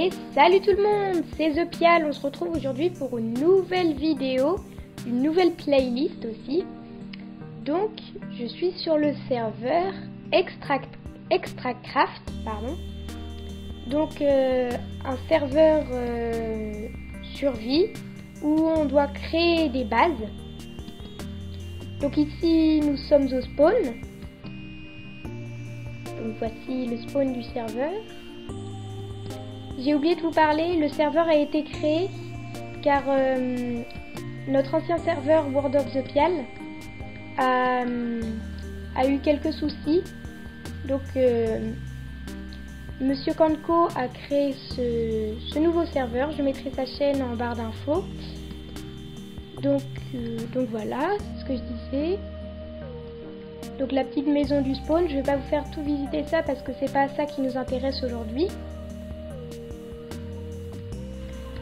Et salut tout le monde, c'est ThePial, on se retrouve aujourd'hui pour une nouvelle vidéo, une nouvelle playlist aussi. Donc, je suis sur le serveur Extracraft, Donc, un serveur survie où on doit créer des bases. Donc ici, nous sommes au spawn. Donc voici le spawn du serveur. J'ai oublié de vous parler, le serveur a été créé car notre ancien serveur World of ThePial a eu quelques soucis. Donc Monsieur Kanko a créé ce nouveau serveur. Je mettrai sa chaîne en barre d'infos. Donc voilà, c'est ce que je disais. Donc la petite maison du spawn, je vais pas vous faire tout visiter ça parce que c'est pas ça qui nous intéresse aujourd'hui.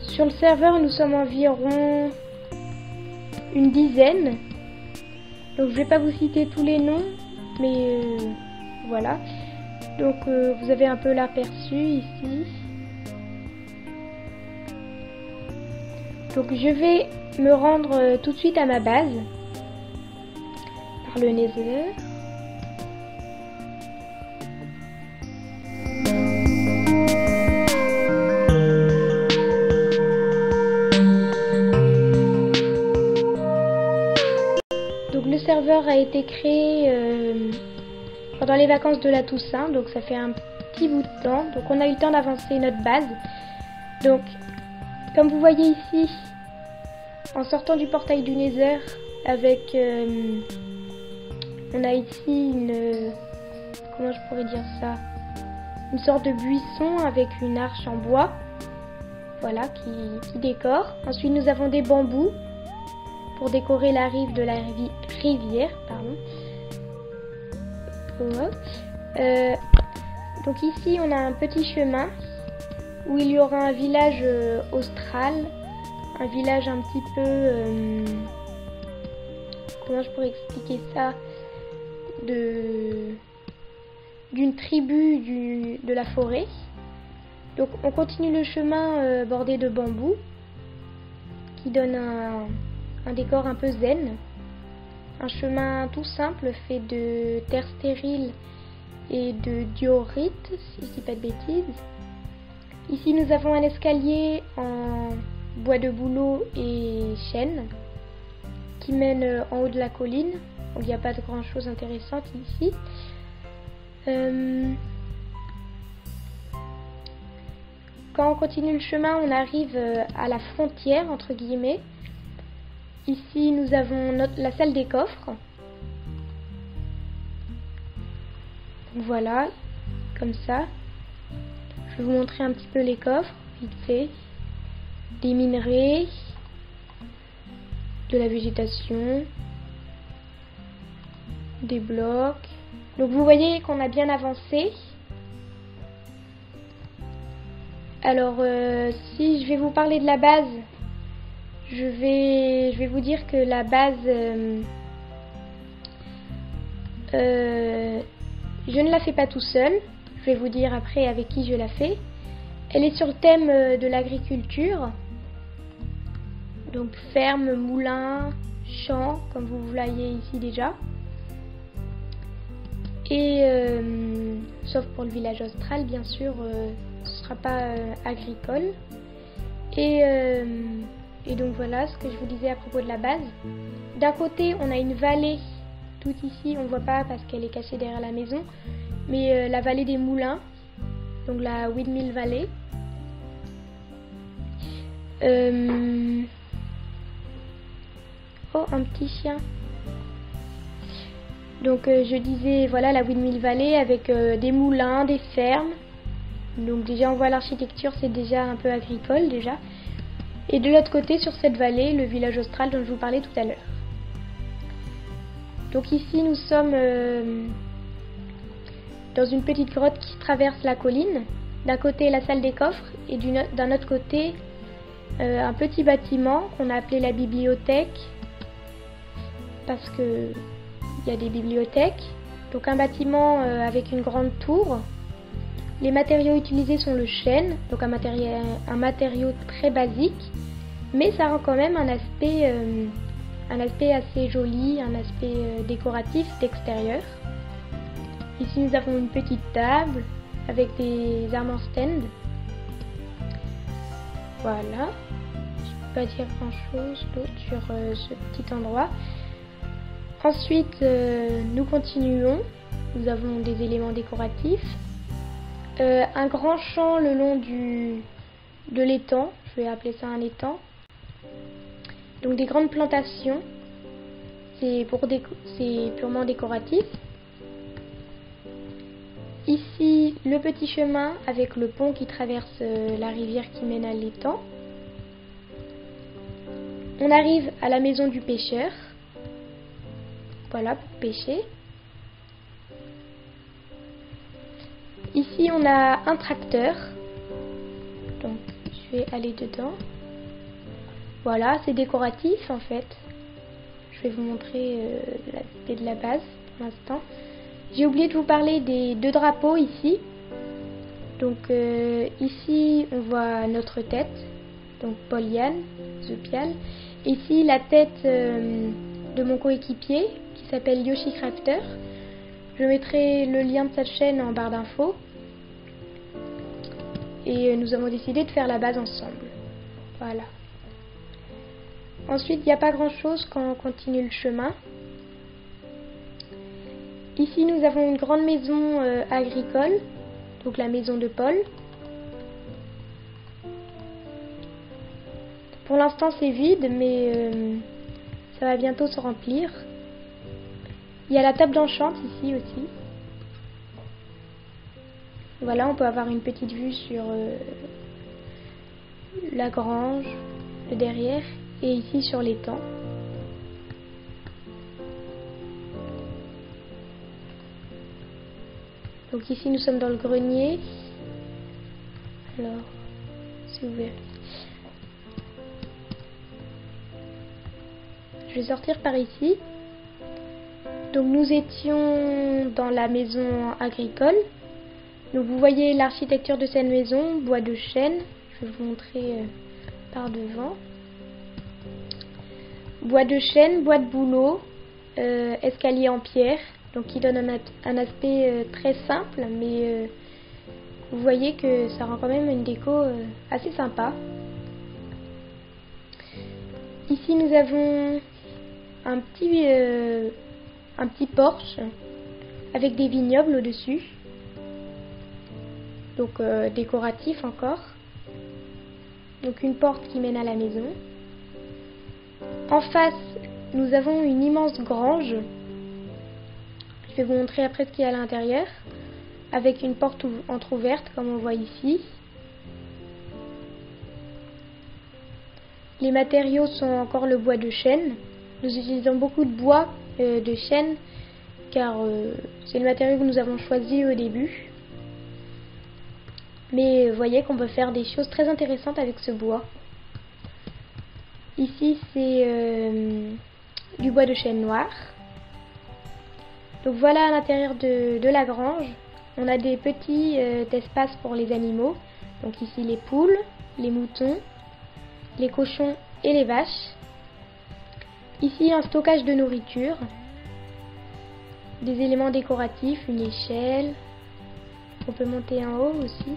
Sur le serveur, nous sommes environ une dizaine. Donc je vais pas vous citer tous les noms, mais voilà. Donc vous avez un peu l'aperçu ici. Donc je vais me rendre tout de suite à ma base par le Nether. Donc le serveur a été créé pendant les vacances de la Toussaint, donc ça fait un petit bout de temps. Donc on a eu le temps d'avancer notre base. Donc comme vous voyez ici, en sortant du portail du Nether, avec on a ici comment je pourrais dire ça, une sorte de buisson avec une arche en bois, voilà, qui décore. Ensuite nous avons des bambous pour décorer la rive de la rivière, donc ici on a un petit chemin où il y aura un village austral, un village un petit peu, comment je pourrais expliquer ça, d'une tribu de la forêt. Donc on continue le chemin bordé de bambous qui donne un décor un peu zen. Un chemin tout simple fait de terre stérile et de diorite, si je dis pas de bêtises. Ici nous avons un escalier en bois de bouleau et chêne qui mène en haut de la colline. Il n'y a pas de grand chose intéressante ici. Quand on continue le chemin, on arrive à la frontière entre guillemets. Ici nous avons la salle des coffres. Donc voilà, comme ça. Je vais vous montrer un petit peu les coffres, vite fait. Des minerais, de la végétation, des blocs. Donc vous voyez qu'on a bien avancé. Alors si je vais vous parler de la base, je vais vous dire que la base, je ne la fais pas tout seul. Je vais vous dire après avec qui je la fais. Elle est sur le thème de l'agriculture. Donc ferme, moulin, champ, comme vous voyez ici déjà. Et sauf pour le village austral, bien sûr, ce ne sera pas agricole. Et donc voilà ce que je vous disais à propos de la base. D'un côté, on a une vallée, tout ici, on ne voit pas parce qu'elle est cachée derrière la maison, mais la vallée des moulins, donc la Windmill Valley. Oh, un petit chien. Donc je disais, voilà la Windmill Valley avec des moulins, des fermes. Donc déjà on voit l'architecture, c'est déjà un peu agricole déjà. Et de l'autre côté, sur cette vallée, le village austral dont je vous parlais tout à l'heure. Donc ici, nous sommes dans une petite grotte qui traverse la colline. D'un côté, la salle des coffres et d'un autre côté, un petit bâtiment qu'on a appelé la bibliothèque parce que il y a des bibliothèques. Donc un bâtiment avec une grande tour Les matériaux utilisés sont le chêne, donc un matériau très basique, mais ça rend quand même un aspect assez joli, un aspect décoratif d'extérieur. Ici nous avons une petite table avec des armes en stand. Voilà, je ne peux pas dire grand chose d'autre sur ce petit endroit. Ensuite nous continuons, nous avons des éléments décoratifs. Un grand champ le long de l'étang, je vais appeler ça un étang. Donc des grandes plantations, c'est purement décoratif. Ici le petit chemin avec le pont qui traverse la rivière qui mène à l'étang. On arrive à la maison du pêcheur, voilà pour pêcher. Ici on a un tracteur, donc je vais aller dedans. Voilà, c'est décoratif en fait. Je vais vous montrer l'aspect de la base pour l'instant. J'ai oublié de vous parler des 2 drapeaux ici. Donc ici on voit notre tête, donc Paul Yann, The Pial. Ici la tête de mon coéquipier qui s'appelle Yoshi Crafter. Je mettrai le lien de sa chaîne en barre d'infos. Et nous avons décidé de faire la base ensemble. Voilà. Ensuite, il n'y a pas grand chose quand on continue le chemin. Ici, nous avons une grande maison agricole, donc la maison de Paul. Pour l'instant, c'est vide, mais ça va bientôt se remplir. Il y a la table d'enchant ici aussi. Voilà, on peut avoir une petite vue sur la grange, le derrière, et ici sur l'étang. Donc ici nous sommes dans le grenier. Alors, c'est ouvert. Je vais sortir par ici. Donc nous étions dans la maison agricole. Donc vous voyez l'architecture de cette maison, bois de chêne. Je vais vous montrer par devant. Bois de chêne, bois de bouleau, escalier en pierre. Donc qui donne un aspect très simple, mais vous voyez que ça rend quand même une déco assez sympa. Ici nous avons un petit porche avec des vignobles au-dessus. Donc décoratif encore. Donc une porte qui mène à la maison. En face, nous avons une immense grange. Je vais vous montrer après ce qu'il y a à l'intérieur. Avec une porte entrouverte comme on voit ici. Les matériaux sont encore le bois de chêne. Nous utilisons beaucoup de bois de chêne car c'est le matériau que nous avons choisi au début. Mais vous voyez qu'on peut faire des choses très intéressantes avec ce bois. Ici c'est du bois de chêne noir. Donc voilà à l'intérieur de la grange. On a des petits espaces pour les animaux. Donc ici les poules, les moutons, les cochons et les vaches. Ici un stockage de nourriture. Des éléments décoratifs, une échelle. On peut monter en haut aussi.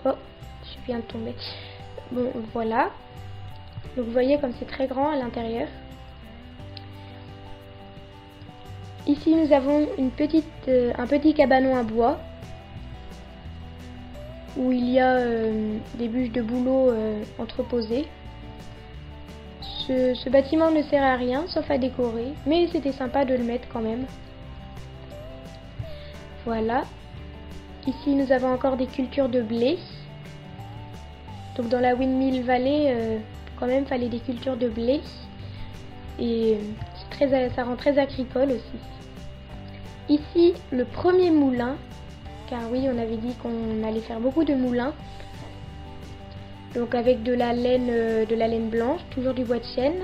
Oh, je viens de tomber. Bon, voilà. Donc vous voyez comme c'est très grand à l'intérieur. Ici nous avons un petit cabanon à bois où il y a des bûches de bouleau entreposées. Ce bâtiment ne sert à rien sauf à décorer, mais c'était sympa de le mettre quand même. Voilà. Ici nous avons encore des cultures de blé. Donc dans la Windmill Valley, quand même fallait des cultures de blé. Et ça rend très agricole aussi. Ici le premier moulin, car oui on avait dit qu'on allait faire beaucoup de moulins. Donc avec de la laine blanche, toujours du bois de chêne.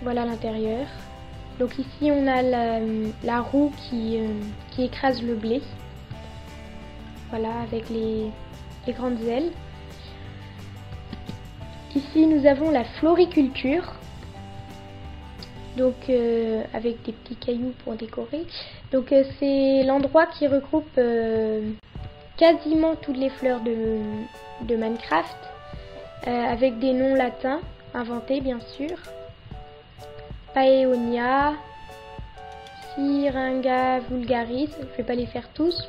Voilà l'intérieur. Donc ici on a la roue qui écrase le blé. Voilà, avec les grandes ailes. Ici nous avons la floriculture. Donc avec des petits cailloux pour décorer. Donc c'est l'endroit qui regroupe quasiment toutes les fleurs de Minecraft. Avec des noms latins inventés bien sûr. Paeonia, Syringa vulgaris, je ne vais pas les faire tous,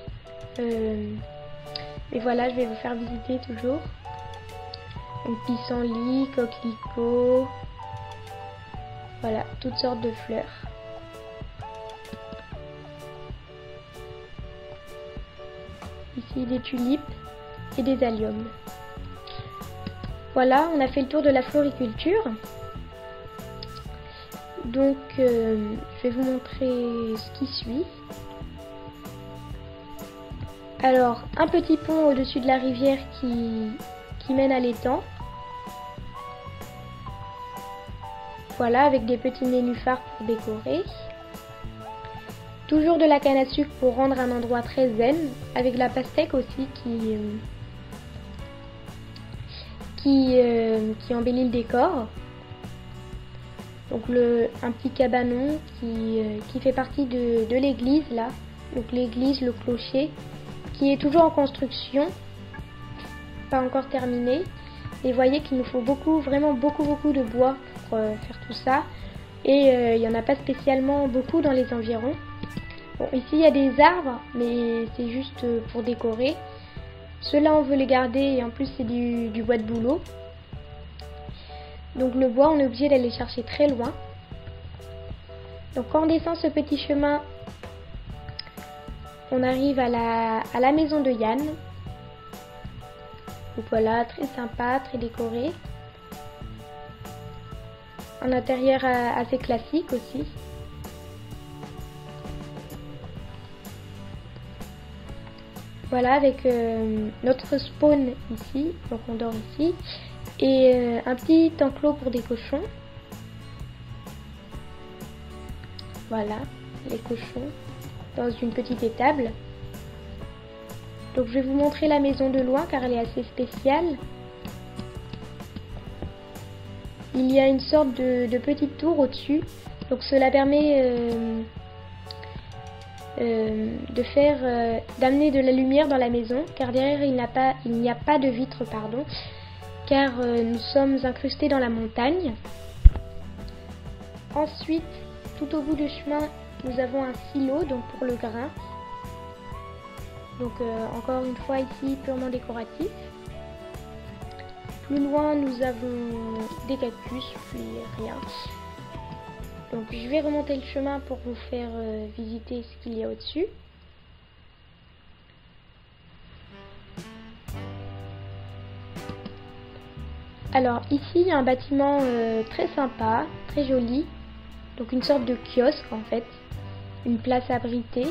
mais voilà, je vais vous faire visiter toujours. Donc pissenlit, coquelicot, voilà, toutes sortes de fleurs. Ici des tulipes et des alliums. Voilà, on a fait le tour de la floriculture. Donc, je vais vous montrer ce qui suit. Alors, un petit pont au-dessus de la rivière qui mène à l'étang. Voilà, avec des petits nénuphars pour décorer. Toujours de la canne à sucre pour rendre un endroit très zen. Avec la pastèque aussi qui embellit le décor. Donc un petit cabanon qui fait partie de l'église là. Donc l'église, le clocher, qui est toujours en construction, pas encore terminé. Et vous voyez qu'il nous faut vraiment beaucoup de bois pour faire tout ça. Et il n'y en a pas spécialement beaucoup dans les environs. Bon, ici il y a des arbres, mais c'est juste pour décorer. Ceux-là on veut les garder et en plus c'est du bois de bouleau. Donc le bois, on est obligé d'aller chercher très loin. Donc quand on descend ce petit chemin, on arrive à la maison de Yann. Donc voilà, très sympa, très décoré. Un intérieur assez classique aussi. Voilà, avec notre spawn ici, donc on dort ici. Et un petit enclos pour des cochons. Voilà, les cochons dans une petite étable. Donc je vais vous montrer la maison de loin car elle est assez spéciale. Il y a une sorte de petite tour au-dessus. Donc cela permet d'amener de la lumière dans la maison car derrière il n'y a pas de vitre, pardon. Car nous sommes incrustés dans la montagne. Ensuite, tout au bout du chemin, nous avons un silo donc pour le grain. Donc encore une fois ici purement décoratif. Plus loin, nous avons des cactus, puis rien. Donc je vais remonter le chemin pour vous faire visiter ce qu'il y a au-dessus. Alors ici il y a un bâtiment très sympa, très joli, donc une sorte de kiosque en fait, une place abritée.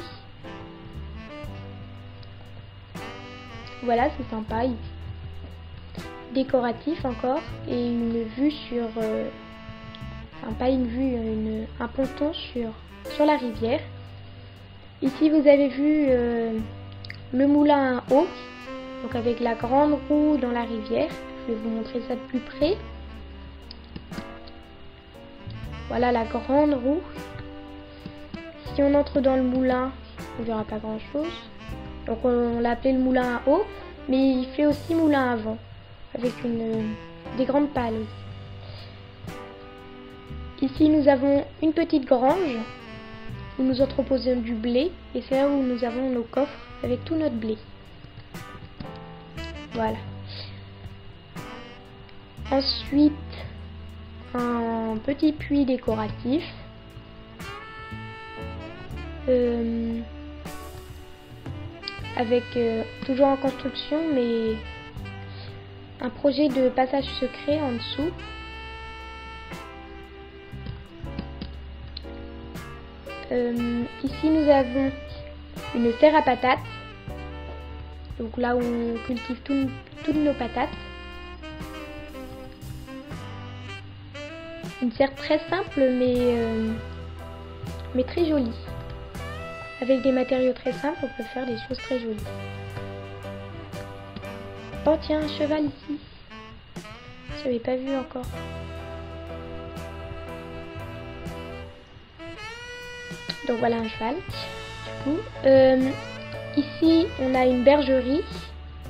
Voilà, c'est sympa, décoratif encore, et une vue sur, enfin pas une vue, un ponton sur la rivière. Ici vous avez vu le moulin à eau, donc avec la grande roue dans la rivière. Je vais vous montrer ça de plus près. Voilà la grande roue. Si on entre dans le moulin, on verra pas grand chose. Donc on l'a appelé le moulin à eau, mais il fait aussi moulin à vent, avec des grandes pales aussi. Ici nous avons une petite grange où nous entreposons du blé, et c'est là où nous avons nos coffres avec tout notre blé. Voilà. Ensuite, un petit puits décoratif. Avec toujours en construction, mais un projet de passage secret en dessous. Ici nous avons une serre à patates, donc là où on cultive toutes nos patates. Une serre très simple, mais mais très joli. Avec des matériaux très simples, on peut faire des choses très jolies. Oh tiens, un cheval ici. Je n'avais pas vu encore. Donc voilà un cheval. Du coup, ici on a une bergerie.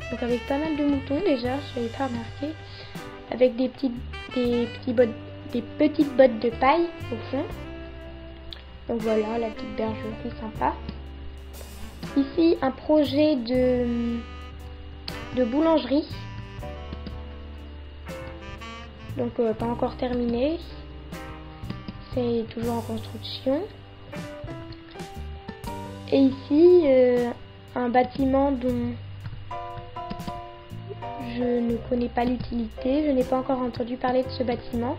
Donc avec pas mal de moutons déjà, je n'avais pas remarqué. Avec des petites bottes de paille au fond. Donc voilà la petite bergerie sympa. Ici un projet de boulangerie. Donc pas encore terminé. C'est toujours en construction. Et ici un bâtiment dont je ne connais pas l'utilité. Je n'ai pas encore entendu parler de ce bâtiment.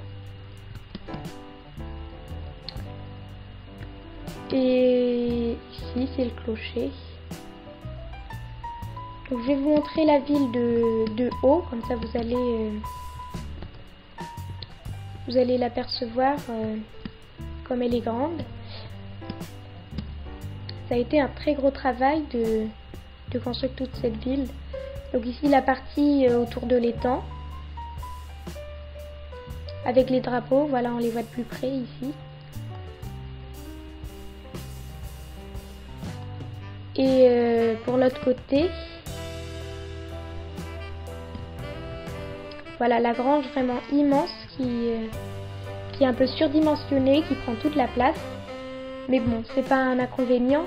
Et ici c'est le clocher. Donc je vais vous montrer la ville de haut, comme ça vous allez l'apercevoir comme elle est grande. Ça a été un très gros travail de construire toute cette ville. Donc ici la partie autour de l'étang. Avec les drapeaux, voilà on les voit de plus près ici. Et pour l'autre côté, voilà la grange vraiment immense qui est un peu surdimensionnée, qui prend toute la place. Mais bon, c'est pas un inconvénient.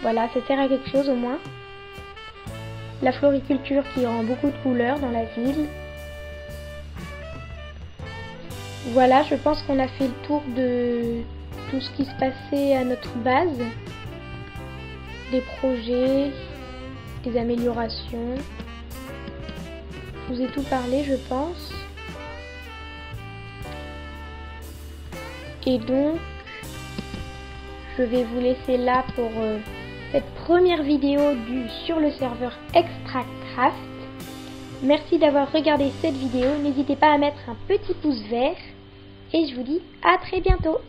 Voilà, ça sert à quelque chose au moins. La floriculture qui rend beaucoup de couleurs dans la ville. Voilà, je pense qu'on a fait le tour de tout ce qui se passait à notre base. Des projets, des améliorations. Je vous ai tout parlé, je pense. Et donc, je vais vous laisser là pour cette première vidéo sur le serveur ExtraCraft. Merci d'avoir regardé cette vidéo. N'hésitez pas à mettre un petit pouce vert. Et je vous dis à très bientôt.